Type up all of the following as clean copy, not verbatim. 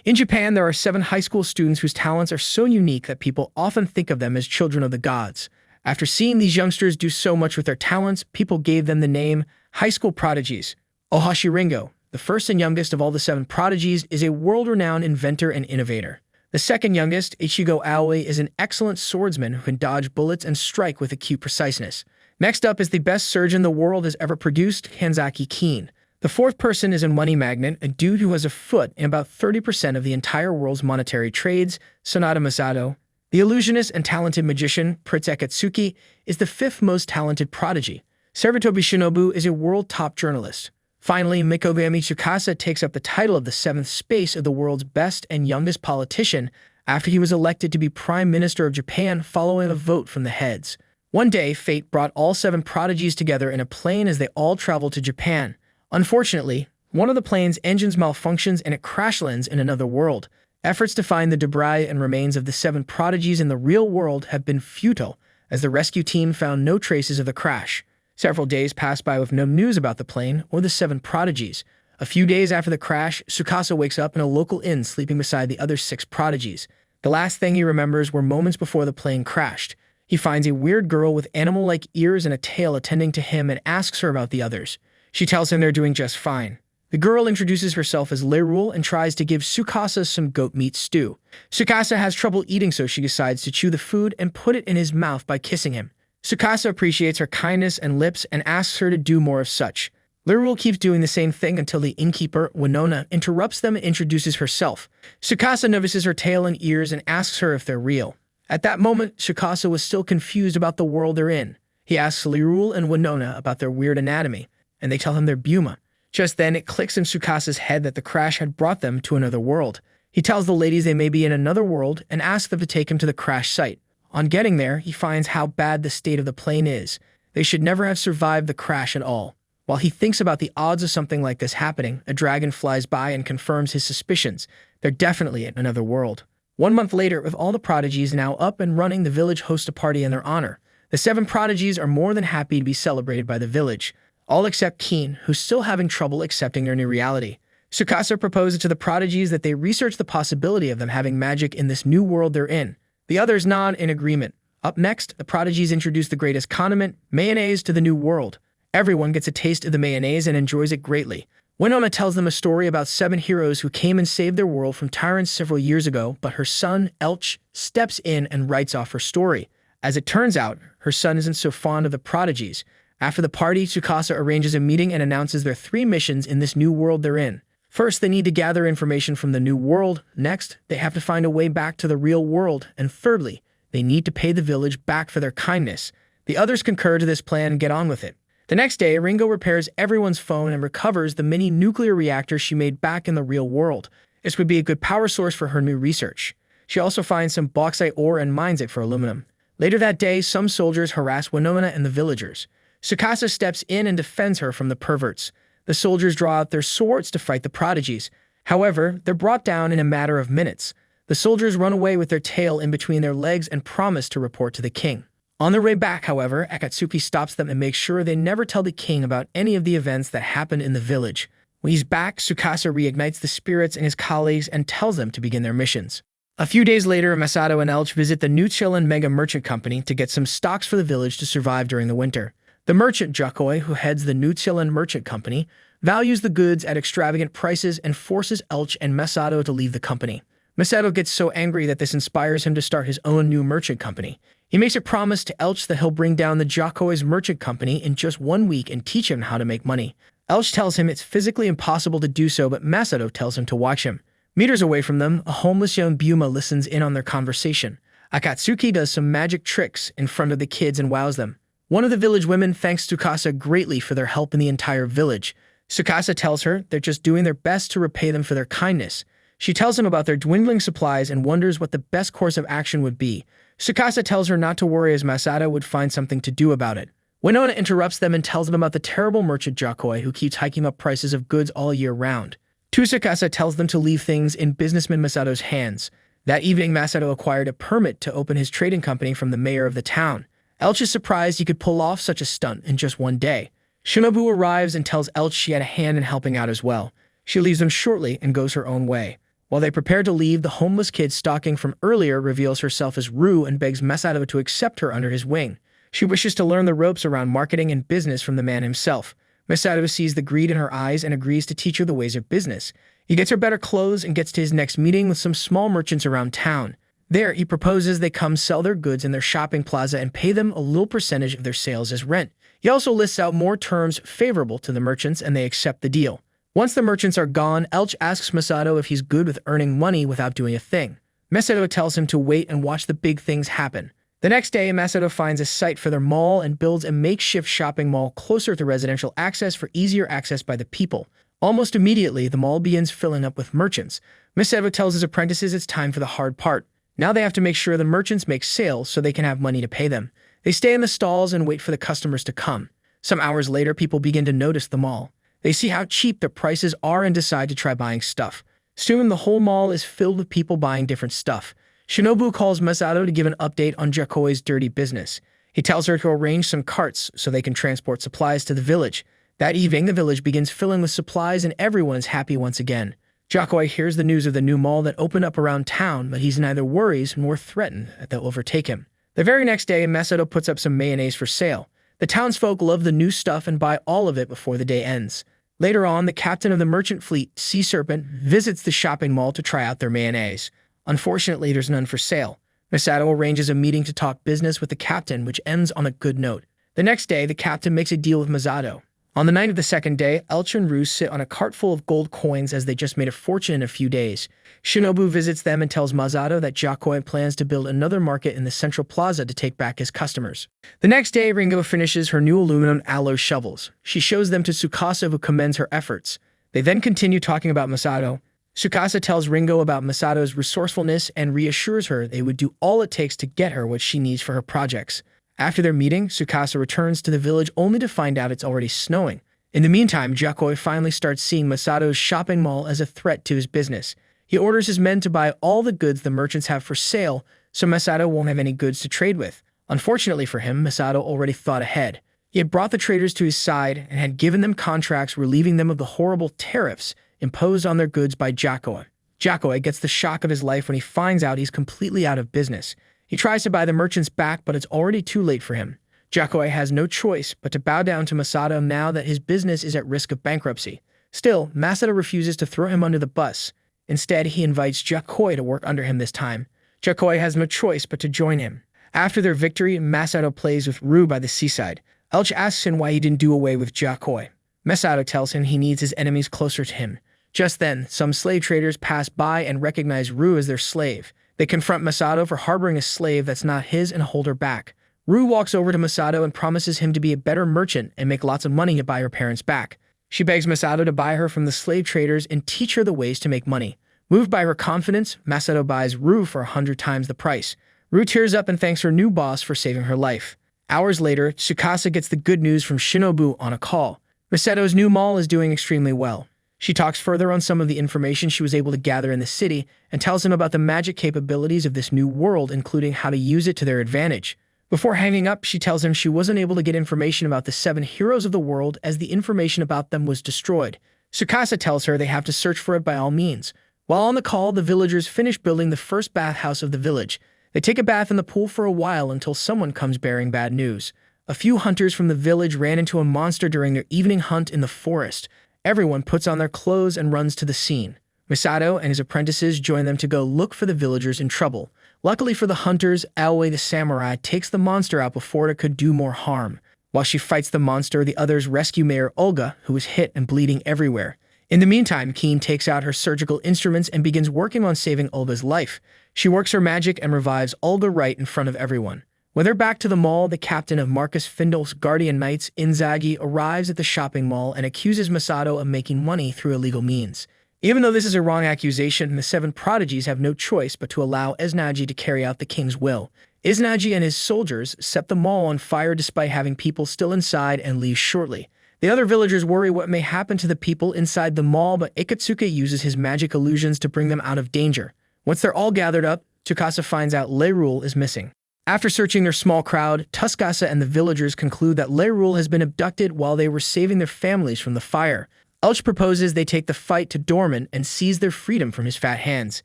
In Japan, there are 7 high school students whose talents are so unique that people often think of them as children of the gods. After seeing these youngsters do so much with their talents, people gave them the name high school prodigies. Ohashi Ringo, the first and youngest of all the 7 prodigies, is a world-renowned inventor and innovator. The second youngest, Ichigo Aoi, is an excellent swordsman who can dodge bullets and strike with acute preciseness. Next up is the best surgeon the world has ever produced, Kanzaki Keen. The fourth person is a money magnate, a dude who has a foot in about 30% of the entire world's monetary trades, Sonata Masato. The illusionist and talented magician, Prince Akatsuki, is the 5th most talented prodigy. Sarutobi Shinobu is a world top journalist. Finally, Mikogami Tsukasa takes up the title of the 7th space of the world's best and youngest politician after he was elected to be Prime Minister of Japan following a vote from the heads. One day, fate brought all 7 prodigies together in a plane as they all traveled to Japan. Unfortunately, one of the plane's engines malfunctions and it crash lands in another world. Efforts to find the debris and remains of the 7 prodigies in the real world have been futile, as the rescue team found no traces of the crash. Several days passed by with no news about the plane or the 7 prodigies. A few days after the crash, Tsukasa wakes up in a local inn sleeping beside the other 6 prodigies. The last thing he remembers were moments before the plane crashed. He finds a weird girl with animal-like ears and a tail attending to him and asks her about the others. She tells him they're doing just fine. The girl introduces herself as Lerul and tries to give Tsukasa some goat meat stew. Tsukasa has trouble eating, so she decides to chew the food and put it in his mouth by kissing him. Tsukasa appreciates her kindness and lips and asks her to do more of such. Lerul keeps doing the same thing until the innkeeper, Winona, interrupts them and introduces herself. Tsukasa notices her tail and ears and asks her if they're real. At that moment, Tsukasa was still confused about the world they're in. He asks Lerul and Winona about their weird anatomy, and they tell him they're Buma. Just then, it clicks in Tsukasa's head that the crash had brought them to another world. He tells the ladies they may be in another world and asks them to take him to the crash site. On getting there, he finds how bad the state of the plane is. They should never have survived the crash at all. While he thinks about the odds of something like this happening, a dragon flies by and confirms his suspicions. They're definitely in another world. 1 month later, with all the prodigies now up and running, the village hosts a party in their honor. The 7 prodigies are more than happy to be celebrated by the village, all except Keen, who's still having trouble accepting their new reality. Tsukasa proposes to the prodigies that they research the possibility of them having magic in this new world they're in. The others nod in agreement. Up next, the prodigies introduce the greatest condiment, mayonnaise, to the new world. Everyone gets a taste of the mayonnaise and enjoys it greatly. Winona tells them a story about 7 heroes who came and saved their world from tyrants several years ago, but her son, Elch, steps in and writes off her story. As it turns out, her son isn't so fond of the prodigies. After the party, Tsukasa arranges a meeting and announces their 3 missions in this new world they're in. First, they need to gather information from the new world. Next, they have to find a way back to the real world. And thirdly, they need to pay the village back for their kindness. The others concur to this plan and get on with it. The next day, Ringo repairs everyone's phone and recovers the mini nuclear reactor she made back in the real world. This would be a good power source for her new research. She also finds some bauxite ore and mines it for aluminum. Later that day, some soldiers harass Winona and the villagers. Tsukasa steps in and defends her from the perverts. The soldiers draw out their swords to fight the prodigies. However, they're brought down in a matter of minutes. The soldiers run away with their tail in between their legs and promise to report to the king. On their way back, however, Akatsuki stops them and makes sure they never tell the king about any of the events that happened in the village. When he's back, Tsukasa reignites the spirits in his colleagues and tells them to begin their missions. A few days later, Masato and Elch visit the New Chillin Mega Merchant Company to get some stocks for the village to survive during the winter. The merchant, Jakoi, who heads the New Chillin Merchant Company, values the goods at extravagant prices and forces Elch and Masato to leave the company. Masato gets so angry that this inspires him to start his own new merchant company. He makes a promise to Elch that he'll bring down the Jakoi's merchant company in just 1 week and teach him how to make money. Elch tells him it's physically impossible to do so, but Masato tells him to watch him. Meters away from them, a homeless young Buma listens in on their conversation. Akatsuki does some magic tricks in front of the kids and wows them. One of the village women thanks Tsukasa greatly for their help in the entire village. Tsukasa tells her they're just doing their best to repay them for their kindness. She tells him about their dwindling supplies and wonders what the best course of action would be. Tsukasa tells her not to worry as Masato would find something to do about it. Winona interrupts them and tells them about the terrible merchant Jakoi who keeps hiking up prices of goods all year round. Tsukasa tells them to leave things in businessman Masato's hands. That evening, Masato acquired a permit to open his trading company from the mayor of the town. Elch is surprised he could pull off such a stunt in just 1 day. Shinobu arrives and tells Elch she had a hand in helping out as well. She leaves them shortly and goes her own way. While they prepare to leave, the homeless kid stalking from earlier reveals herself as Rue and begs Masato to accept her under his wing. She wishes to learn the ropes around marketing and business from the man himself. Masato sees the greed in her eyes and agrees to teach her the ways of business. He gets her better clothes and gets to his next meeting with some small merchants around town. There, he proposes they come sell their goods in their shopping plaza and pay them a little percentage of their sales as rent. He also lists out more terms favorable to the merchants, and they accept the deal. Once the merchants are gone, Elch asks Masato if he's good with earning money without doing a thing. Masato tells him to wait and watch the big things happen. The next day, Masato finds a site for their mall and builds a makeshift shopping mall closer to residential access for easier access by the people. Almost immediately, the mall begins filling up with merchants. Masato tells his apprentices it's time for the hard part. Now they have to make sure the merchants make sales so they can have money to pay them. They stay in the stalls and wait for the customers to come. Some hours later, people begin to notice the mall. They see how cheap the prices are and decide to try buying stuff. Soon, the whole mall is filled with people buying different stuff. Shinobu calls Masato to give an update on Jakoi's dirty business. He tells her to arrange some carts so they can transport supplies to the village. That evening, the village begins filling with supplies and everyone is happy once again. Jakoi hears the news of the new mall that opened up around town, but he's neither worries nor threatened that they'll overtake him. The very next day, Masato puts up some mayonnaise for sale. The townsfolk love the new stuff and buy all of it before the day ends. Later on, the captain of the merchant fleet, Sea Serpent, visits the shopping mall to try out their mayonnaise. Unfortunately, there's none for sale. Masato arranges a meeting to talk business with the captain, which ends on a good note. The next day, the captain makes a deal with Masato. On the night of the second day, Elch and Rue sit on a cart full of gold coins as they just made a fortune in a few days. Shinobu visits them and tells Masato that Jakoi plans to build another market in the central plaza to take back his customers. The next day, Ringo finishes her new aluminum alloy shovels. She shows them to Tsukasa, who commends her efforts. They then continue talking about Masato. Tsukasa tells Ringo about Masato's resourcefulness and reassures her they would do all it takes to get her what she needs for her projects. After their meeting, Tsukasa returns to the village only to find out it's already snowing. In the meantime, Jakoi finally starts seeing Masato's shopping mall as a threat to his business. He orders his men to buy all the goods the merchants have for sale, so Masato won't have any goods to trade with. Unfortunately for him, Masato already thought ahead. He had brought the traders to his side and had given them contracts relieving them of the horrible tariffs imposed on their goods by Jakoi. Jakoi gets the shock of his life when he finds out he's completely out of business. He tries to buy the merchants back, but it's already too late for him. Jakoi has no choice but to bow down to Masato now that his business is at risk of bankruptcy. Still, Masato refuses to throw him under the bus. Instead, he invites Jakoi to work under him this time. Jakoi has no choice but to join him. After their victory, Masato plays with Rue by the seaside. Elch asks him why he didn't do away with Jakoi. Masato tells him he needs his enemies closer to him. Just then, some slave traders pass by and recognize Rue as their slave. They confront Masato for harboring a slave that's not his and hold her back. Rue walks over to Masato and promises him to be a better merchant and make lots of money to buy her parents back. She begs Masato to buy her from the slave traders and teach her the ways to make money. Moved by her confidence, Masato buys Rue for 100 times the price. Rue tears up and thanks her new boss for saving her life. Hours later, Tsukasa gets the good news from Shinobu on a call. Masato's new mall is doing extremely well. She talks further on some of the information she was able to gather in the city and tells him about the magic capabilities of this new world, including how to use it to their advantage. Before hanging up, she tells him she wasn't able to get information about the 7 heroes of the world as the information about them was destroyed. Tsukasa tells her they have to search for it by all means. While on the call, the villagers finish building the first bathhouse of the village. They take a bath in the pool for a while until someone comes bearing bad news. A few hunters from the village ran into a monster during their evening hunt in the forest. Everyone puts on their clothes and runs to the scene. Masato and his apprentices join them to go look for the villagers in trouble. Luckily for the hunters, Aoi the samurai takes the monster out before it could do more harm. While she fights the monster, the others rescue Mayor Olga, who is hit and bleeding everywhere. In the meantime, Keen takes out her surgical instruments and begins working on saving Olga's life. She works her magic and revives Olga right in front of everyone. When they're back to the mall, the captain of Marcus Findle's Guardian Knights, Inzaghi, arrives at the shopping mall and accuses Masato of making money through illegal means. Even though this is a wrong accusation, the 7 prodigies have no choice but to allow Izanagi to carry out the king's will. Izanagi and his soldiers set the mall on fire despite having people still inside and leave shortly. The other villagers worry what may happen to the people inside the mall, but Ikatsuke uses his magic illusions to bring them out of danger. Once they're all gathered up, Tsukasa finds out Leirul is missing. After searching their small crowd, Tsukasa and the villagers conclude that Leirul has been abducted while they were saving their families from the fire. Elch proposes they take the fight to Dormant and seize their freedom from his fat hands.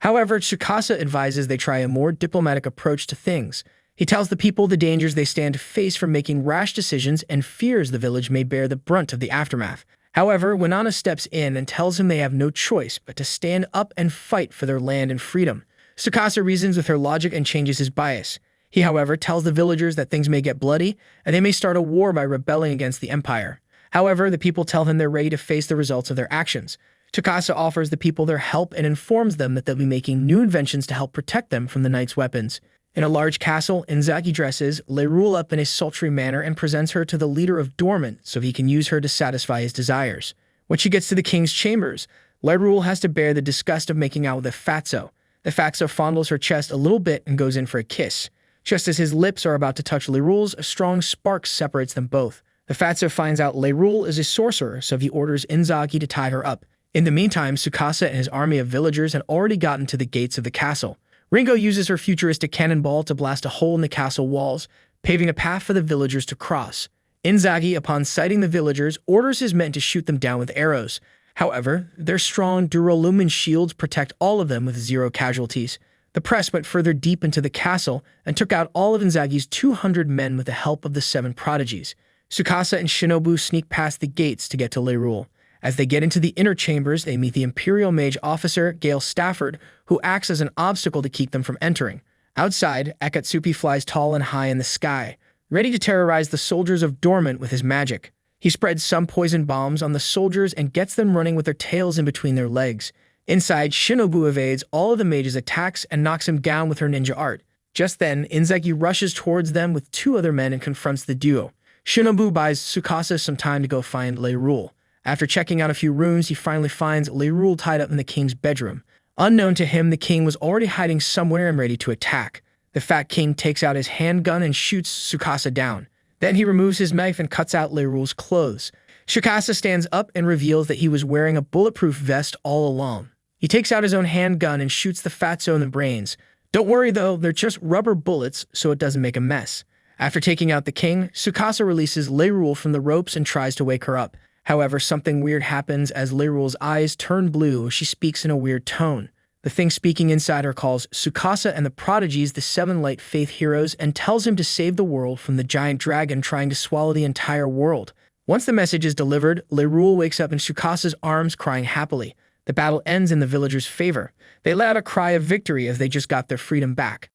However, Tsukasa advises they try a more diplomatic approach to things. He tells the people the dangers they stand to face from making rash decisions and fears the village may bear the brunt of the aftermath. However, Winana steps in and tells him they have no choice but to stand up and fight for their land and freedom. Tsukasa reasons with her logic and changes his bias. He, however, tells the villagers that things may get bloody and they may start a war by rebelling against the empire. However, the people tell him they're ready to face the results of their actions. Tsukasa offers the people their help and informs them that they'll be making new inventions to help protect them from the knight's weapons. In a large castle, Inzagi dresses Leroux up in a sultry manner and presents her to the leader of Dormant so he can use her to satisfy his desires. When she gets to the king's chambers, Leroux has to bear the disgust of making out with a fatso. The fatso fondles her chest a little bit and goes in for a kiss. Just as his lips are about to touch Leroux's, a strong spark separates them both. The fatso finds out Leroux is a sorcerer, so he orders Inzagi to tie her up. In the meantime, Tsukasa and his army of villagers had already gotten to the gates of the castle. Ringo uses her futuristic cannonball to blast a hole in the castle walls, paving a path for the villagers to cross. Inzagi, upon sighting the villagers, orders his men to shoot them down with arrows. However, their strong duralumin shields protect all of them with 0 casualties. The press went further deep into the castle and took out all of Inzagi's 200 men with the help of the 7 prodigies. Tsukasa and Shinobu sneak past the gates to get to Leroux. As they get into the inner chambers, they meet the Imperial Mage officer, Gale Stafford, who acts as an obstacle to keep them from entering. Outside, Akatsuki flies tall and high in the sky, ready to terrorize the soldiers of Dormant with his magic. He spreads some poison bombs on the soldiers and gets them running with their tails in between their legs. Inside, Shinobu evades all of the mage's attacks and knocks him down with her ninja art. Just then, Inzagi rushes towards them with 2 other men and confronts the duo. Shinobu buys Tsukasa some time to go find Leroux. After checking out a few rooms, he finally finds Leroux tied up in the king's bedroom. Unknown to him, the king was already hiding somewhere and ready to attack. The fat king takes out his handgun and shoots Tsukasa down. Then he removes his knife and cuts out Leroux's clothes. Tsukasa stands up and reveals that he was wearing a bulletproof vest all along. He takes out his own handgun and shoots the fatso in the brains. Don't worry though, they're just rubber bullets, so it doesn't make a mess. After taking out the king, Tsukasa releases Leroux from the ropes and tries to wake her up. However, something weird happens as Leroux's eyes turn blue as she speaks in a weird tone. The thing speaking inside her calls Tsukasa and the Prodigies the 7 Light Faith heroes and tells him to save the world from the giant dragon trying to swallow the entire world. Once the message is delivered, Leroux wakes up in Tsukasa's arms crying happily. The battle ends in the villagers' favor. They let out a cry of victory as they just got their freedom back.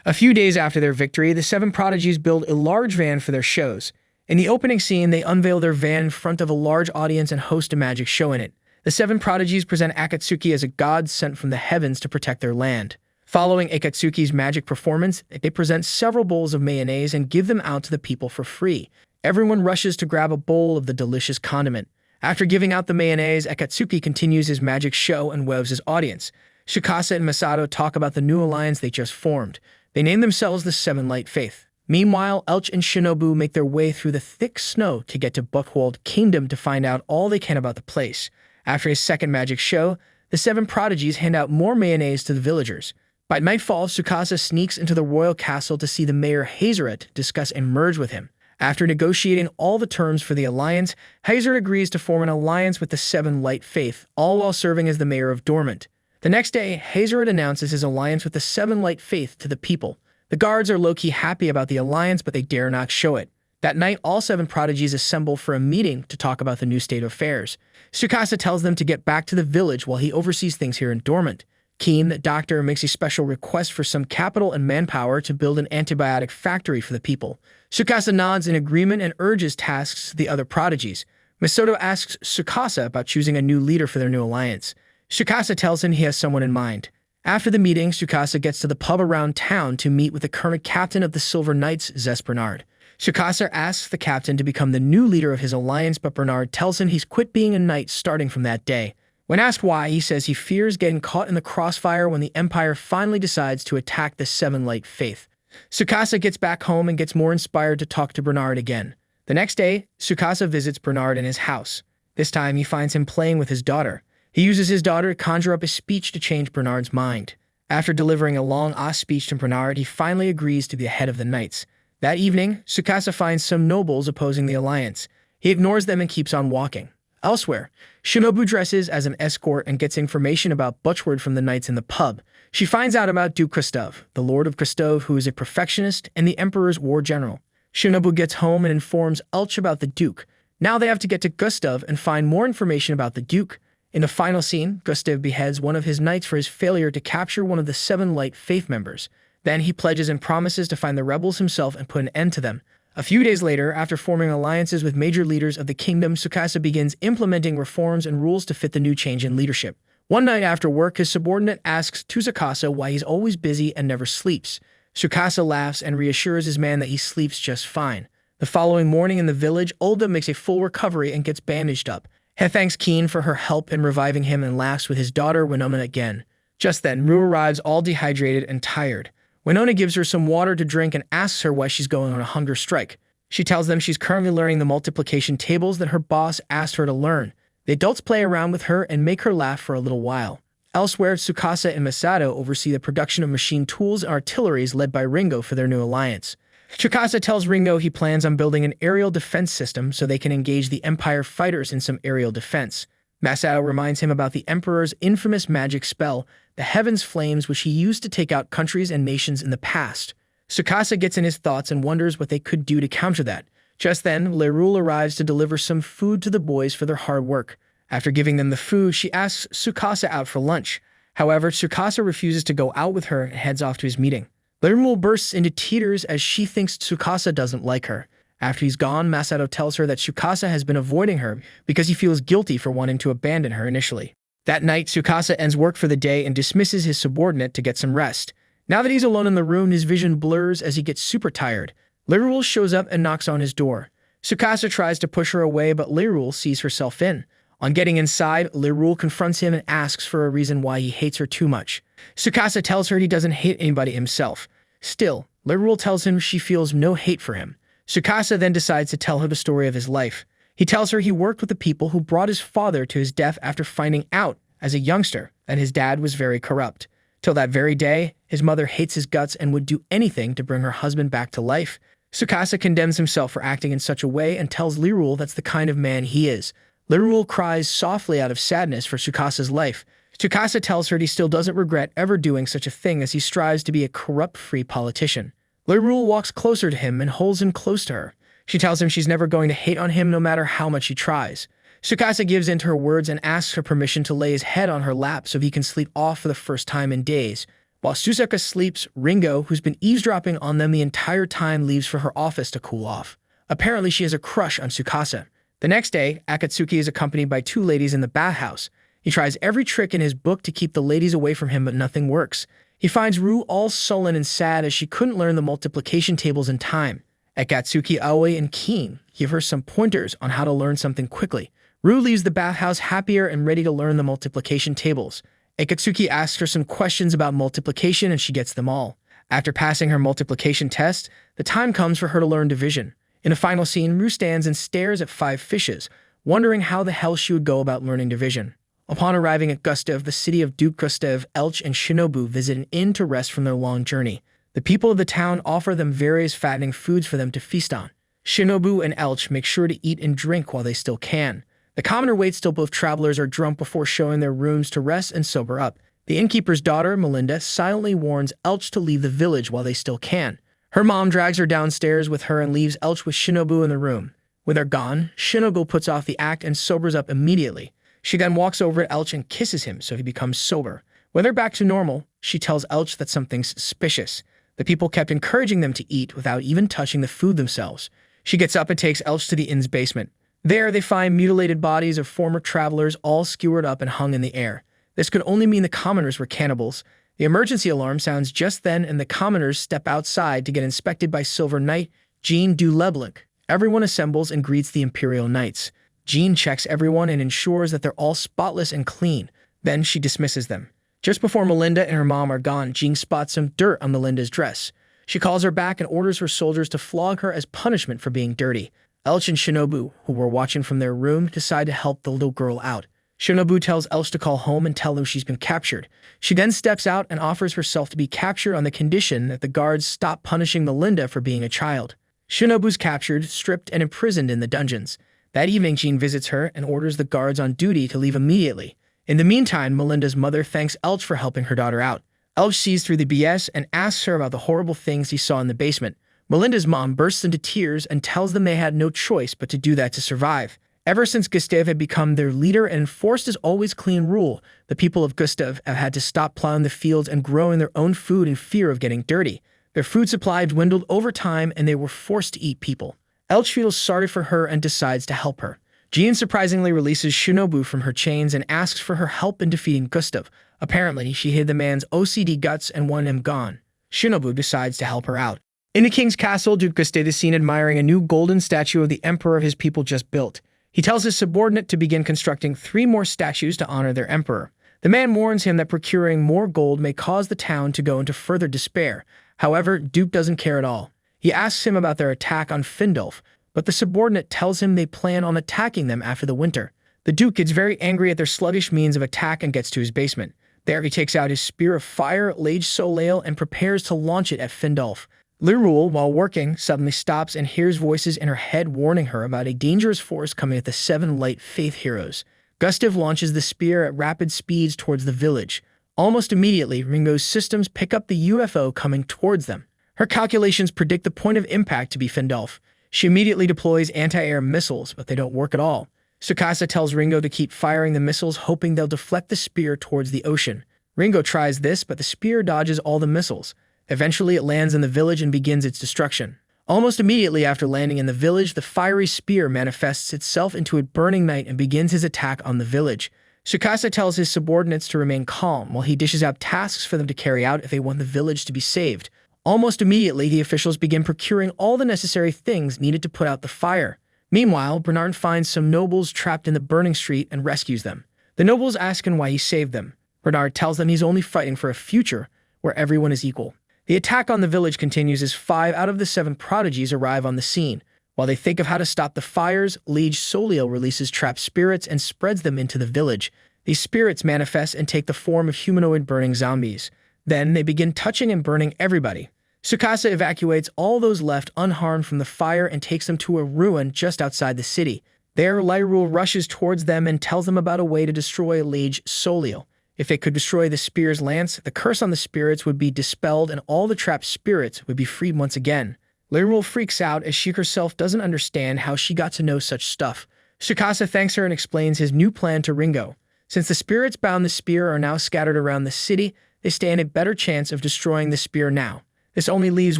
A few days after their victory, the 7 Prodigies build a large van for their shows. In the opening scene, they unveil their van in front of a large audience and host a magic show in it. The 7 Prodigies present Akatsuki as a god sent from the heavens to protect their land. Following Akatsuki's magic performance, they present several bowls of mayonnaise and give them out to the people for free. Everyone rushes to grab a bowl of the delicious condiment. After giving out the mayonnaise, Akatsuki continues his magic show and woos his audience. Tsukasa and Masato talk about the new alliance they just formed. They name themselves the 7 Light Faith. Meanwhile, Elch and Shinobu make their way through the thick snow to get to Buchwald Kingdom to find out all they can about the place. After his second magic show, the 7 Prodigies hand out more mayonnaise to the villagers. By nightfall, Tsukasa sneaks into the royal castle to see the mayor Hazeret discuss and merge with him. After negotiating all the terms for the alliance, Hazeret agrees to form an alliance with the 7 Light Faith, all while serving as the mayor of Dormant. The next day, Hazeret announces his alliance with the 7 Light Faith to the people. The guards are low-key happy about the alliance, but they dare not show it. That night, all 7 Prodigies assemble for a meeting to talk about the new state of affairs. Tsukasa tells them to get back to the village while he oversees things here in Dormant. Keen, the doctor, makes a special request for some capital and manpower to build an antibiotic factory for the people. Tsukasa nods in agreement and urges tasks to the other Prodigies. Masato asks Tsukasa about choosing a new leader for their new alliance. Tsukasa tells him he has someone in mind. After the meeting, Tsukasa gets to the pub around town to meet with the current captain of the Silver Knights, Zes Bernard. Tsukasa asks the captain to become the new leader of his alliance, but Bernard tells him he's quit being a knight starting from that day. When asked why, he says he fears getting caught in the crossfire when the Empire finally decides to attack the 7 Light Faith. Tsukasa gets back home and gets more inspired to talk to Bernard again. The next day, Tsukasa visits Bernard in his house. This time, he finds him playing with his daughter. He uses his daughter to conjure up a speech to change Bernard's mind. After delivering a long speech to Bernard, he finally agrees to be the head of the knights. That evening, Tsukasa finds some nobles opposing the alliance. He ignores them and keeps on walking. Elsewhere, Shinobu dresses as an escort and gets information about Butchword from the knights in the pub. She finds out about Duke Gustave, the Lord of Gustave, who is a perfectionist and the Emperor's war general. Shinobu gets home and informs Elch about the Duke. Now they have to get to Gustave and find more information about the Duke. In the final scene, Gustave beheads one of his knights for his failure to capture one of the 7 Light Faith members. Then he pledges and promises to find the rebels himself and put an end to them. A few days later, after forming alliances with major leaders of the kingdom, Tsukasa begins implementing reforms and rules to fit the new change in leadership. One night after work, his subordinate asks Tsukasa why he's always busy and never sleeps. Tsukasa laughs and reassures his man that he sleeps just fine. The following morning in the village, Ulda makes a full recovery and gets bandaged up. He thanks Keen for her help in reviving him and laughs with his daughter Winona again. Just then, Rue arrives all dehydrated and tired. Winona gives her some water to drink and asks her why she's going on a hunger strike. She tells them she's currently learning the multiplication tables that her boss asked her to learn. The adults play around with her and make her laugh for a little while. Elsewhere, Tsukasa and Masato oversee the production of machine tools and artilleries led by Ringo for their new alliance. Tsukasa tells Ringo he plans on building an aerial defense system so they can engage the Empire fighters in some aerial defense. Masato reminds him about the Emperor's infamous magic spell, the Heaven's Flames, which he used to take out countries and nations in the past. Tsukasa gets in his thoughts and wonders what they could do to counter that. Just then, Lerule arrives to deliver some food to the boys for their hard work. After giving them the food, she asks Tsukasa out for lunch. However, Tsukasa refuses to go out with her and heads off to his meeting. Lerule bursts into tears as she thinks Tsukasa doesn't like her. After he's gone, Masato tells her that Tsukasa has been avoiding her because he feels guilty for wanting to abandon her initially. That night, Tsukasa ends work for the day and dismisses his subordinate to get some rest. Now that he's alone in the room, his vision blurs as he gets super tired. Lerule shows up and knocks on his door. Tsukasa tries to push her away, but Lerule sees herself in. On getting inside, Lerule confronts him and asks for a reason why he hates her too much. Tsukasa tells her he doesn't hate anybody himself. Still, Lerule tells him she feels no hate for him. Tsukasa then decides to tell her the story of his life. He tells her he worked with the people who brought his father to his death after finding out, as a youngster, that his dad was very corrupt. Till that very day, his mother hates his guts and would do anything to bring her husband back to life. Tsukasa condemns himself for acting in such a way and tells Lerule that's the kind of man he is. Lerule cries softly out of sadness for Tsukasa's life. Tsukasa tells her he still doesn't regret ever doing such a thing as he strives to be a corrupt-free politician. Lerule walks closer to him and holds him close to her. She tells him she's never going to hate on him no matter how much he tries. Tsukasa gives in to her words and asks her permission to lay his head on her lap so he can sleep off for the first time in days. While Susaka sleeps, Ringo, who's been eavesdropping on them the entire time, leaves for her office to cool off. Apparently, she has a crush on Tsukasa. The next day, Akatsuki is accompanied by 2 ladies in the bathhouse. He tries every trick in his book to keep the ladies away from him, but nothing works. He finds Rue all sullen and sad as she couldn't learn the multiplication tables in time. Akatsuki, Aoi, and Keen give her some pointers on how to learn something quickly. Rue leaves the bathhouse happier and ready to learn the multiplication tables. Akatsuki asks her some questions about multiplication and she gets them all. After passing her multiplication test, the time comes for her to learn division. In the final scene, Rue stands and stares at 5 fishes, wondering how the hell she would go about learning division. Upon arriving at Gustave, the city of Duke Gustave, Elch and Shinobu visit an inn to rest from their long journey. The people of the town offer them various fattening foods for them to feast on. Shinobu and Elch make sure to eat and drink while they still can. The commoner waits till both travelers are drunk before showing their rooms to rest and sober up. The innkeeper's daughter, Melinda, silently warns Elch to leave the village while they still can. Her mom drags her downstairs with her and leaves Elch with Shinobu in the room. When they're gone, Shinobu puts off the act and sobers up immediately. She then walks over at Elch and kisses him so he becomes sober. When they're back to normal, she tells Elch that something's suspicious. The people kept encouraging them to eat without even touching the food themselves. She gets up and takes Elch to the inn's basement. There, they find mutilated bodies of former travelers all skewered up and hung in the air. This could only mean the commoners were cannibals. The emergency alarm sounds just then and the commoners step outside to get inspected by Silver Knight, Jean du Leblanc. Everyone assembles and greets the Imperial Knights. Jean checks everyone and ensures that they're all spotless and clean. Then she dismisses them. Just before Melinda and her mom are gone, Jean spots some dirt on Melinda's dress. She calls her back and orders her soldiers to flog her as punishment for being dirty. Elch and Shinobu, who were watching from their room, decide to help the little girl out. Shinobu tells Elch to call home and tell them she's been captured. She then steps out and offers herself to be captured on the condition that the guards stop punishing Melinda for being a child. Shinobu's captured, stripped, and imprisoned in the dungeons. That evening, Jean visits her and orders the guards on duty to leave immediately. In the meantime, Melinda's mother thanks Elch for helping her daughter out. Elch sees through the BS and asks her about the horrible things he saw in the basement. Melinda's mom bursts into tears and tells them they had no choice but to do that to survive. Ever since Gustave had become their leader and enforced his always clean rule, the people of Gustave have had to stop plowing the fields and growing their own food in fear of getting dirty. Their food supply dwindled over time and they were forced to eat people. Elch feels sorry for her and decides to help her. Jean surprisingly releases Shinobu from her chains and asks for her help in defeating Gustave. Apparently, she hid the man's OCD guts and wanted him gone. Shinobu decides to help her out. In the king's castle, Duke Gustave is seen admiring a new golden statue of the emperor his people just built. He tells his subordinate to begin constructing 3 more statues to honor their emperor. The man warns him that procuring more gold may cause the town to go into further despair. However, Duke doesn't care at all. He asks him about their attack on Findolf, but the subordinate tells him they plan on attacking them after the winter. The Duke gets very angry at their sluggish means of attack and gets to his basement. There he takes out his spear of fire, Lage Soleil, and prepares to launch it at Findolf. Lirul, while working, suddenly stops and hears voices in her head warning her about a dangerous force coming at the 7 Light Faith heroes. Gustave launches the spear at rapid speeds towards the village. Almost immediately, Ringo's systems pick up the UFO coming towards them. Her calculations predict the point of impact to be Findolf. She immediately deploys anti-air missiles, but they don't work at all. Tsukasa tells Ringo to keep firing the missiles, hoping they'll deflect the spear towards the ocean. Ringo tries this, but the spear dodges all the missiles. Eventually, it lands in the village and begins its destruction. Almost immediately after landing in the village, the fiery spear manifests itself into a burning knight and begins his attack on the village. Tsukasa tells his subordinates to remain calm while he dishes out tasks for them to carry out if they want the village to be saved. Almost immediately, the officials begin procuring all the necessary things needed to put out the fire. Meanwhile, Bernard finds some nobles trapped in the burning street and rescues them. The nobles ask him why he saved them. Bernard tells them he's only fighting for a future where everyone is equal. The attack on the village continues as 5 out of the 7 prodigies arrive on the scene. While they think of how to stop the fires, Lage Soleil releases trapped spirits and spreads them into the village. These spirits manifest and take the form of humanoid burning zombies. Then they begin touching and burning everybody. Tsukasa evacuates all those left unharmed from the fire and takes them to a ruin just outside the city. There, Lyrule rushes towards them and tells them about a way to destroy Lage Soleil. If they could destroy the spear's lance, the curse on the spirits would be dispelled and all the trapped spirits would be freed once again. Lyrule freaks out as she herself doesn't understand how she got to know such stuff. Tsukasa thanks her and explains his new plan to Ringo. Since the spirits bound the spear are now scattered around the city, they stand a better chance of destroying the spear now. This only leaves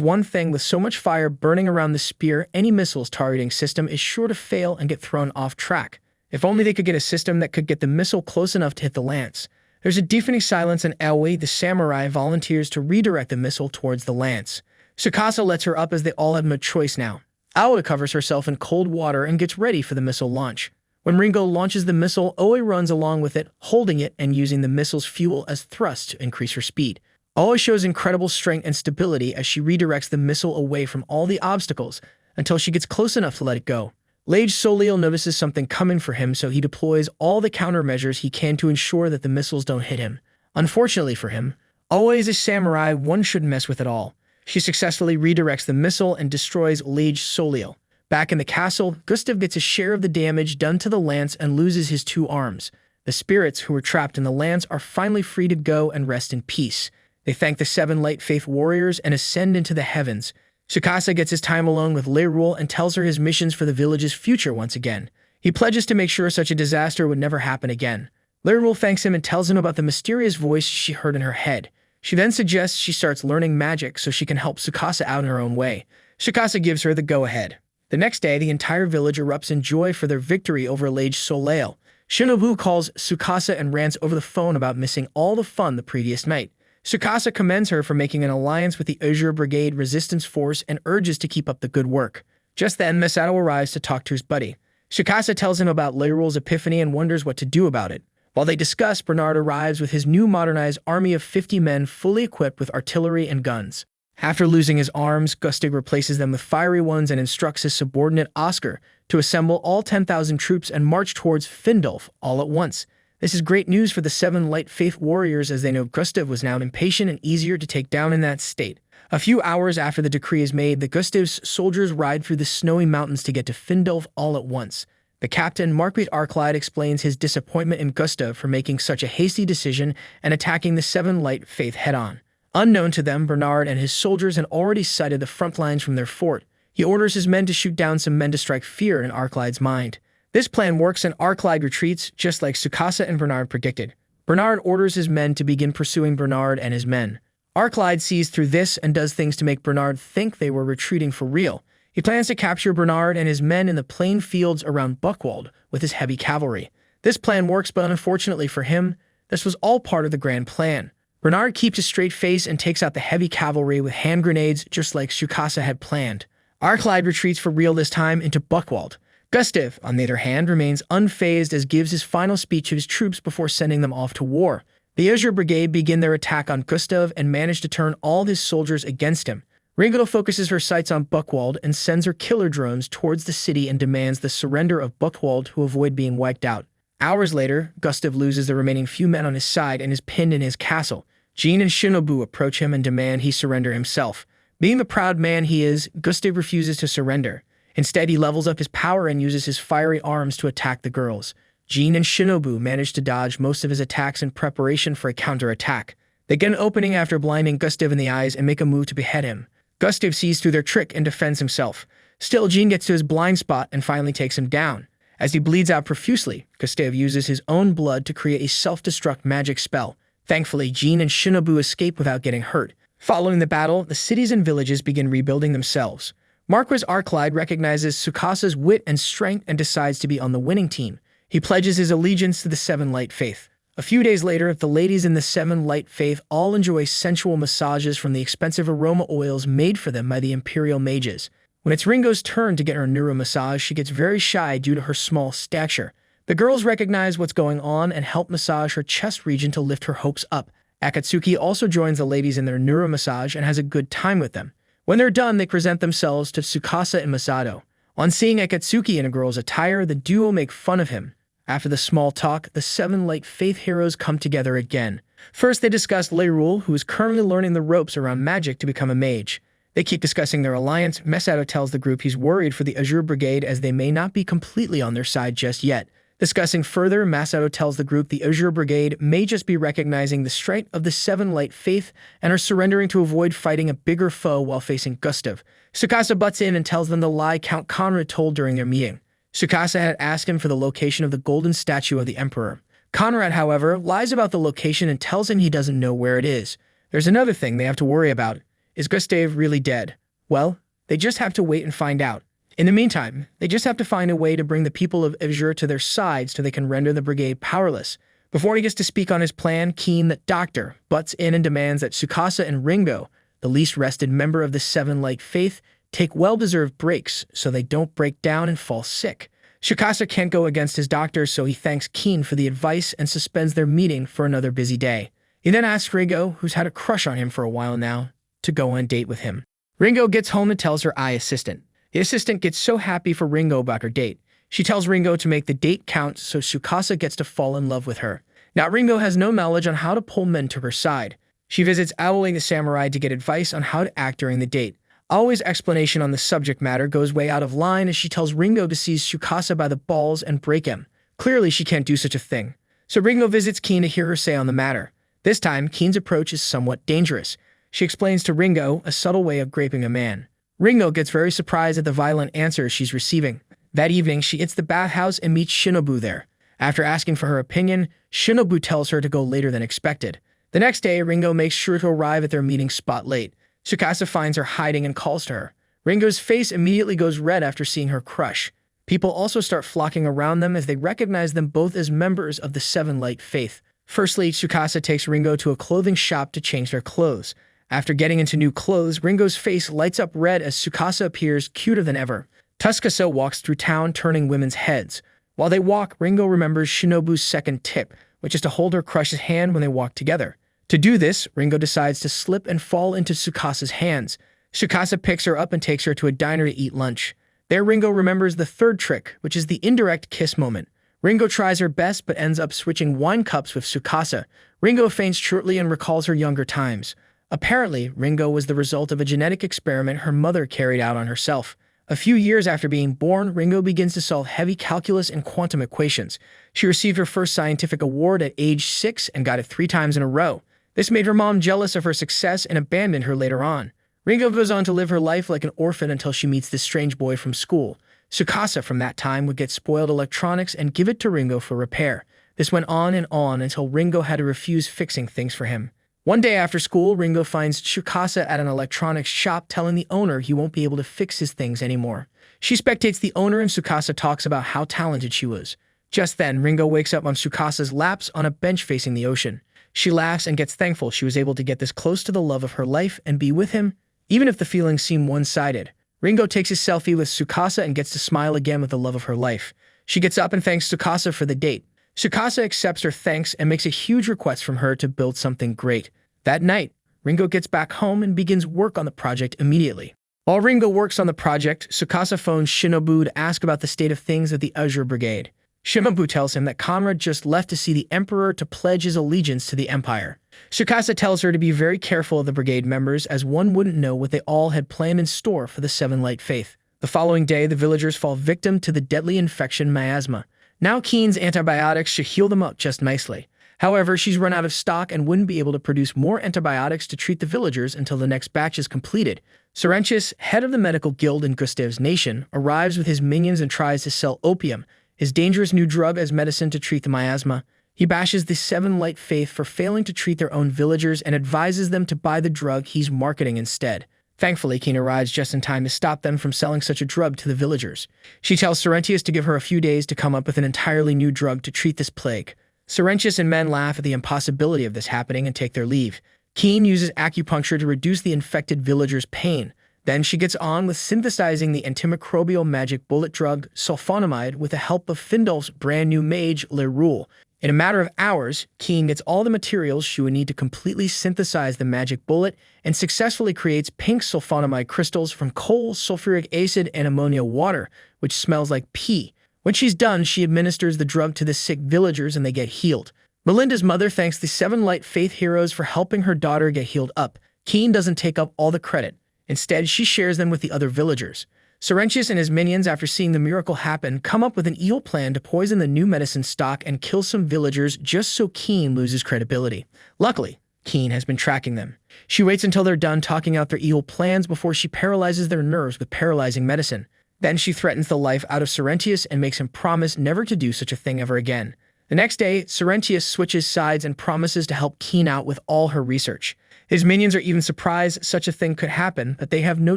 one thing: with so much fire burning around the spear, any missiles targeting system is sure to fail and get thrown off track. If only they could get a system that could get the missile close enough to hit the lance. There's a deafening silence and Elway, the samurai, volunteers to redirect the missile towards the lance. Tsukasa lets her up as they all have no choice now. Aoi covers herself in cold water and gets ready for the missile launch. When Ringo launches the missile, Aoi runs along with it, holding it and using the missile's fuel as thrust to increase her speed. Aoi shows incredible strength and stability as she redirects the missile away from all the obstacles until she gets close enough to let it go. Lage Soleil notices something coming for him, so he deploys all the countermeasures he can to ensure that the missiles don't hit him. Unfortunately for him, Aoi is a samurai one shouldn't mess with at all. She successfully redirects the missile and destroys Lage Soleil. Back in the castle, Gustave gets a share of the damage done to the lance and loses his 2 arms. The spirits who were trapped in the lance are finally free to go and rest in peace. They thank the 7 Light Faith warriors and ascend into the heavens. Tsukasa gets his time alone with Lyrule and tells her his missions for the village's future once again. He pledges to make sure such a disaster would never happen again. Lyrule thanks him and tells him about the mysterious voice she heard in her head. She then suggests she starts learning magic so she can help Tsukasa out in her own way. Tsukasa gives her the go-ahead. The next day, the entire village erupts in joy for their victory over Lage Soleil. Shinobu calls Tsukasa and rants over the phone about missing all the fun the previous night. Tsukasa commends her for making an alliance with the Azure Brigade Resistance Force and urges to keep up the good work. Just then, Masato arrives to talk to his buddy. Tsukasa tells him about Lyrule's epiphany and wonders what to do about it. While they discuss, Bernard arrives with his new modernized army of 50 men fully equipped with artillery and guns. After losing his arms, Gustave replaces them with fiery ones and instructs his subordinate Oscar to assemble all 10,000 troops and march towards Findolf all at once. This is great news for the 7 Light Faith warriors, as they know Gustave was now impatient and easier to take down in that state. A few hours after the decree is made, the Gustave's soldiers ride through the snowy mountains to get to Findolf all at once. The captain, Marquis Arclide, explains his disappointment in Gustave for making such a hasty decision and attacking the Seven Light Faith head-on. Unknown to them, Bernard and his soldiers had already sighted the front lines from their fort. He orders his men to shoot down some men to strike fear in Arclide's mind. This plan works and Arclide retreats, just like Tsukasa and Bernard predicted. Bernard orders his men to begin pursuing Bernard and his men. Arclide sees through this and does things to make Bernard think they were retreating for real. He plans to capture Bernard and his men in the plain fields around Buchwald with his heavy cavalry. This plan works, but unfortunately for him, this was all part of the grand plan. Bernard keeps a straight face and takes out the heavy cavalry with hand grenades just like Tsukasa had planned. Arclide retreats for real this time into Buchwald. Gustave, on the other hand, remains unfazed as gives his final speech to his troops before sending them off to war. The Azure Brigade begin their attack on Gustave and manage to turn all his soldiers against him. Ringo focuses her sights on Buchwald and sends her killer drones towards the city and demands the surrender of Buchwald to avoid being wiped out. Hours later, Gustave loses the remaining few men on his side and is pinned in his castle. Jean and Shinobu approach him and demand he surrender himself. Being the proud man he is, Gustave refuses to surrender. Instead, he levels up his power and uses his fiery arms to attack the girls. Jean and Shinobu manage to dodge most of his attacks in preparation for a counterattack. They get an opening after blinding Gustave in the eyes and make a move to behead him. Gustave sees through their trick and defends himself. Still, Jean gets to his blind spot and finally takes him down. As he bleeds out profusely, Gustave uses his own blood to create a self-destruct magic spell. Thankfully, Jean and Shinobu escape without getting hurt. Following the battle, the cities and villages begin rebuilding themselves. Marquis Arclide recognizes Tsukasa's wit and strength and decides to be on the winning team. He pledges his allegiance to the Seven Light Faith. A few days later, the ladies in the Seven Light Faith all enjoy sensual massages from the expensive aroma oils made for them by the Imperial Mages. When it's Ringo's turn to get her neuromassage, she gets very shy due to her small stature. The girls recognize what's going on and help massage her chest region to lift her hopes up. Akatsuki also joins the ladies in their neuromassage and has a good time with them. When they're done, they present themselves to Tsukasa and Masato. On seeing Akatsuki in a girl's attire, the duo make fun of him. After the small talk, the Seven Light Faith heroes come together again. First, they discuss Leirul, who is currently learning the ropes around magic to become a mage. They keep discussing their alliance. Masato tells the group he's worried for the Azure Brigade as they may not be completely on their side just yet. Discussing further, Masato tells the group the Azure Brigade may just be recognizing the strength of the Seven Light Faith and are surrendering to avoid fighting a bigger foe while facing Gustave. Tsukasa butts in and tells them the lie Count Conrad told during their meeting. Tsukasa had asked him for the location of the golden statue of the Emperor. Conrad, however, lies about the location and tells him he doesn't know where it is. There's another thing they have to worry about. Is Gustave really dead? Well, they just have to wait and find out. In the meantime, they just have to find a way to bring the people of Azure to their side so they can render the brigade powerless. Before he gets to speak on his plan, Keen, the doctor, butts in and demands that Tsukasa and Ringo, the least rested member of the Seven Light Faith, take well-deserved breaks so they don't break down and fall sick. Tsukasa can't go against his doctor, so he thanks Keen for the advice and suspends their meeting for another busy day. He then asks Ringo, who's had a crush on him for a while now, to go on a date with him. Ringo gets home and tells her assistant. The assistant gets so happy for Ringo about her date. She tells Ringo to make the date count so Tsukasa gets to fall in love with her. Now Ringo has no knowledge on how to pull men to her side. She visits Aoi the samurai to get advice on how to act during the date. Aoi's explanation on the subject matter goes way out of line as she tells Ringo to seize Tsukasa by the balls and break him. Clearly she can't do such a thing. So Ringo visits Keen to hear her say on the matter. This time, Keen's approach is somewhat dangerous. She explains to Ringo a subtle way of graping a man. Ringo gets very surprised at the violent answers she's receiving. That evening, she hits the bathhouse and meets Shinobu there. After asking for her opinion, Shinobu tells her to go later than expected. The next day, Ringo makes sure to arrive at their meeting spot late. Tsukasa finds her hiding and calls to her. Ringo's face immediately goes red after seeing her crush. People also start flocking around them as they recognize them both as members of the Seven Light Faith. Firstly, Tsukasa takes Ringo to a clothing shop to change their clothes. After getting into new clothes, Ringo's face lights up red as Tsukasa appears cuter than ever. Tsukasa walks through town, turning women's heads. While they walk, Ringo remembers Shinobu's second tip, which is to hold her crush's hand when they walk together. To do this, Ringo decides to slip and fall into Tsukasa's hands. Tsukasa picks her up and takes her to a diner to eat lunch. There, Ringo remembers the third trick, which is the indirect kiss moment. Ringo tries her best but ends up switching wine cups with Tsukasa. Ringo faints shortly and recalls her younger times. Apparently, Ringo was the result of a genetic experiment her mother carried out on herself. A few years after being born, Ringo begins to solve heavy calculus and quantum equations. She received her first scientific award at age 6 and got it 3 times in a row. This made her mom jealous of her success and abandoned her later on. Ringo goes on to live her life like an orphan until she meets this strange boy from school. Tsukasa from that time would get spoiled electronics and give it to Ringo for repair. This went on and on until Ringo had to refuse fixing things for him. One day after school, Ringo finds Tsukasa at an electronics shop telling the owner he won't be able to fix his things anymore. She spectates the owner and Tsukasa talks about how talented she was. Just then, Ringo wakes up on Tsukasa's laps on a bench facing the ocean. She laughs and gets thankful she was able to get this close to the love of her life and be with him, even if the feelings seem one-sided. Ringo takes his selfie with Tsukasa and gets to smile again with the love of her life. She gets up and thanks Tsukasa for the date. Tsukasa accepts her thanks and makes a huge request from her to build something great. That night, Ringo gets back home and begins work on the project immediately. While Ringo works on the project, Tsukasa phones Shinobu to ask about the state of things at the Azure Brigade. Shinobu tells him that Conrad just left to see the Emperor to pledge his allegiance to the Empire. Tsukasa tells her to be very careful of the brigade members as one wouldn't know what they all had planned in store for the Seven Light Faith. The following day, the villagers fall victim to the deadly infection miasma. Now Keen's antibiotics should heal them up just nicely. However, she's run out of stock and wouldn't be able to produce more antibiotics to treat the villagers until the next batch is completed. Sorrentius, head of the medical guild in Gustave's nation, arrives with his minions and tries to sell opium, his dangerous new drug, as medicine to treat the miasma. He bashes the Seven Light Faith for failing to treat their own villagers and advises them to buy the drug he's marketing instead. Thankfully, Keen arrives just in time to stop them from selling such a drug to the villagers. She tells Sorrentius to give her a few days to come up with an entirely new drug to treat this plague. Sorrentius and men laugh at the impossibility of this happening and take their leave. Keen uses acupuncture to reduce the infected villagers' pain. Then she gets on with synthesizing the antimicrobial magic bullet drug, sulfonamide, with the help of Findolf's brand new mage, Leroux. In a matter of hours, Keen gets all the materials she would need to completely synthesize the magic bullet and successfully creates pink sulfonamide crystals from coal, sulfuric acid, and ammonia water, which smells like pee. When she's done, she administers the drug to the sick villagers and they get healed. Melinda's mother thanks the Seven Light Faith heroes for helping her daughter get healed up. Keen doesn't take up all the credit. Instead, she shares them with the other villagers. Sorrentius and his minions, after seeing the miracle happen, come up with an evil plan to poison the new medicine stock and kill some villagers just so Keen loses credibility. Luckily, Keen has been tracking them. She waits until they're done talking out their evil plans before she paralyzes their nerves with paralyzing medicine. Then she threatens the life out of Sorrentius and makes him promise never to do such a thing ever again. The next day, Sorrentius switches sides and promises to help Keen out with all her research. His minions are even surprised such a thing could happen, but they have no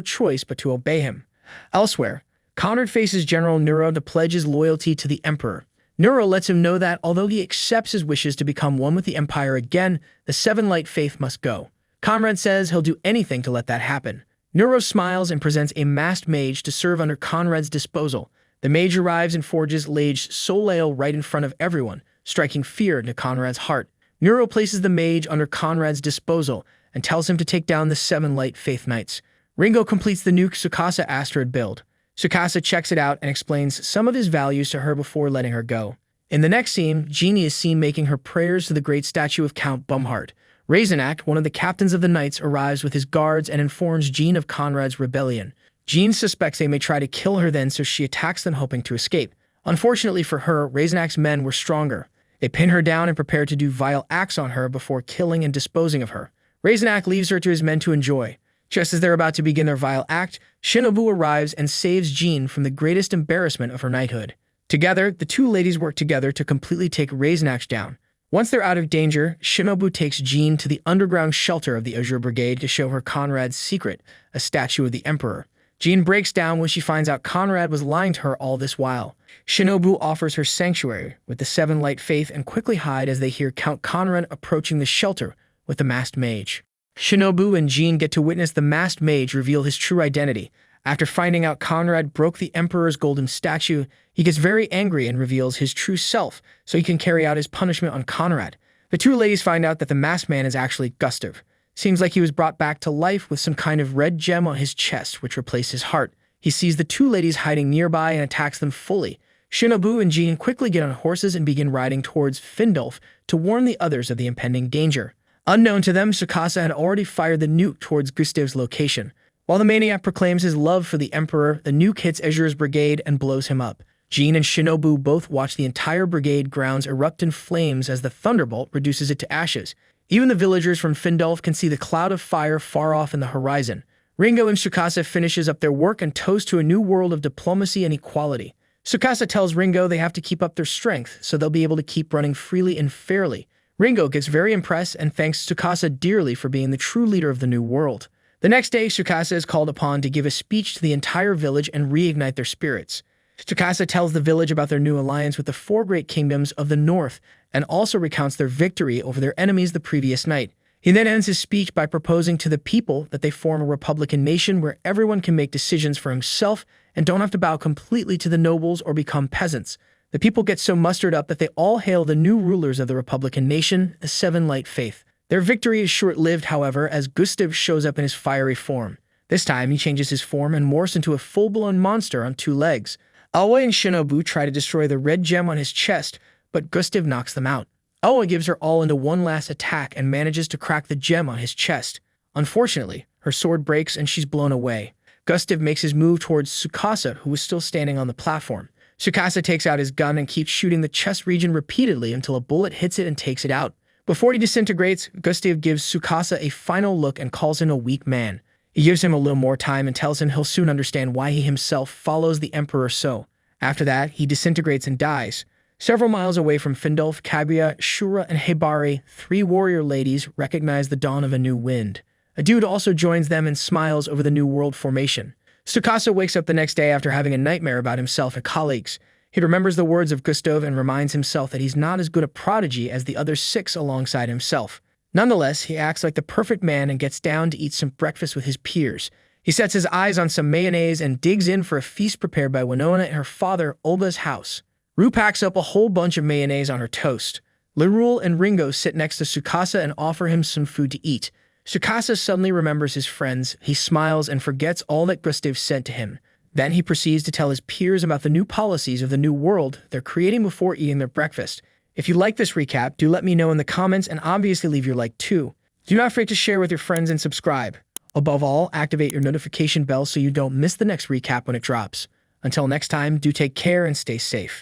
choice but to obey him. Elsewhere, Conrad faces General Nero to pledge his loyalty to the Emperor. Nero lets him know that, although he accepts his wishes to become one with the Empire again, the Seven Light Faith must go. Conrad says he'll do anything to let that happen. Nero smiles and presents a masked mage to serve under Conrad's disposal. The mage arrives and forges Lage Soleo right in front of everyone, striking fear into Conrad's heart. Nero places the mage under Conrad's disposal and tells him to take down the Seven Light Faith Knights. Ringo completes the new Tsukasa asteroid build. Tsukasa checks it out and explains some of his values to her before letting her go. In the next scene, Jeannie is seen making her prayers to the great statue of Count Bumhart. Razenak, one of the captains of the Knights, arrives with his guards and informs Jean of Conrad's rebellion. Jean suspects they may try to kill her then, so she attacks them hoping to escape. Unfortunately for her, Razenak's men were stronger. They pin her down and prepare to do vile acts on her before killing and disposing of her. Razenak leaves her to his men to enjoy. Just as they're about to begin their vile act, Shinobu arrives and saves Jean from the greatest embarrassment of her knighthood. Together, the two ladies work together to completely take Razenak down. Once they're out of danger, Shinobu takes Jean to the underground shelter of the Azure Brigade to show her Conrad's secret, a statue of the Emperor. Jean breaks down when she finds out Conrad was lying to her all this while. Shinobu offers her sanctuary with the Seven Light Faith and quickly hide as they hear Count Conrad approaching the shelter with the masked mage. Shinobu and Jean get to witness the masked mage reveal his true identity. After finding out Conrad broke the Emperor's golden statue, he gets very angry and reveals his true self so he can carry out his punishment on Conrad. The two ladies find out that the masked man is actually Gustave. Seems like he was brought back to life with some kind of red gem on his chest, which replaced his heart. He sees the two ladies hiding nearby and attacks them fully. Shinobu and Jean quickly get on horses and begin riding towards Findolf to warn the others of the impending danger. Unknown to them, Tsukasa had already fired the nuke towards Gustave's location. While the maniac proclaims his love for the Emperor, the nuke hits Azure's brigade and blows him up. Jin and Shinobu both watch the entire brigade grounds erupt in flames as the thunderbolt reduces it to ashes. Even the villagers from Findolf can see the cloud of fire far off in the horizon. Ringo and Tsukasa finishes up their work and toast to a new world of diplomacy and equality. Tsukasa tells Ringo they have to keep up their strength so they'll be able to keep running freely and fairly. Ringo gets very impressed and thanks Tsukasa dearly for being the true leader of the new world. The next day, Tsukasa is called upon to give a speech to the entire village and reignite their spirits. Tsukasa tells the village about their new alliance with the four great kingdoms of the north and also recounts their victory over their enemies the previous night. He then ends his speech by proposing to the people that they form a republican nation where everyone can make decisions for himself and don't have to bow completely to the nobles or become peasants. The people get so mustered up that they all hail the new rulers of the republican nation, the Seven Light Faith. Their victory is short-lived, however, as Gustave shows up in his fiery form. This time, he changes his form and morphs into a full-blown monster on two legs. Aoi and Shinobu try to destroy the red gem on his chest, but Gustave knocks them out. Aoi gives her all into one last attack and manages to crack the gem on his chest. Unfortunately, her sword breaks and she's blown away. Gustave makes his move towards Tsukasa, who was still standing on the platform. Tsukasa takes out his gun and keeps shooting the chest region repeatedly until a bullet hits it and takes it out. Before he disintegrates, Gustave gives Tsukasa a final look and calls him a weak man. He gives him a little more time and tells him he'll soon understand why he himself follows the Emperor so. After that, he disintegrates and dies. Several miles away from Findolf, Kaguya, Shura, and Hibari, three warrior ladies recognize the dawn of a new wind. A dude also joins them and smiles over the new world formation. Tsukasa wakes up the next day after having a nightmare about himself and colleagues. He remembers the words of Gustave and reminds himself that he's not as good a prodigy as the other six alongside himself. Nonetheless, he acts like the perfect man and gets down to eat some breakfast with his peers. He sets his eyes on some mayonnaise and digs in for a feast prepared by Winona and her father, Olga's house. Rue packs up a whole bunch of mayonnaise on her toast. Lirul and Ringo sit next to Tsukasa and offer him some food to eat. Tsukasa suddenly remembers his friends. He smiles and forgets all that Gustave said to him. Then he proceeds to tell his peers about the new policies of the new world they're creating before eating their breakfast. If you like this recap, do let me know in the comments and obviously leave your like too. Do not forget to share with your friends and subscribe. Above all, activate your notification bell so you don't miss the next recap when it drops. Until next time, do take care and stay safe.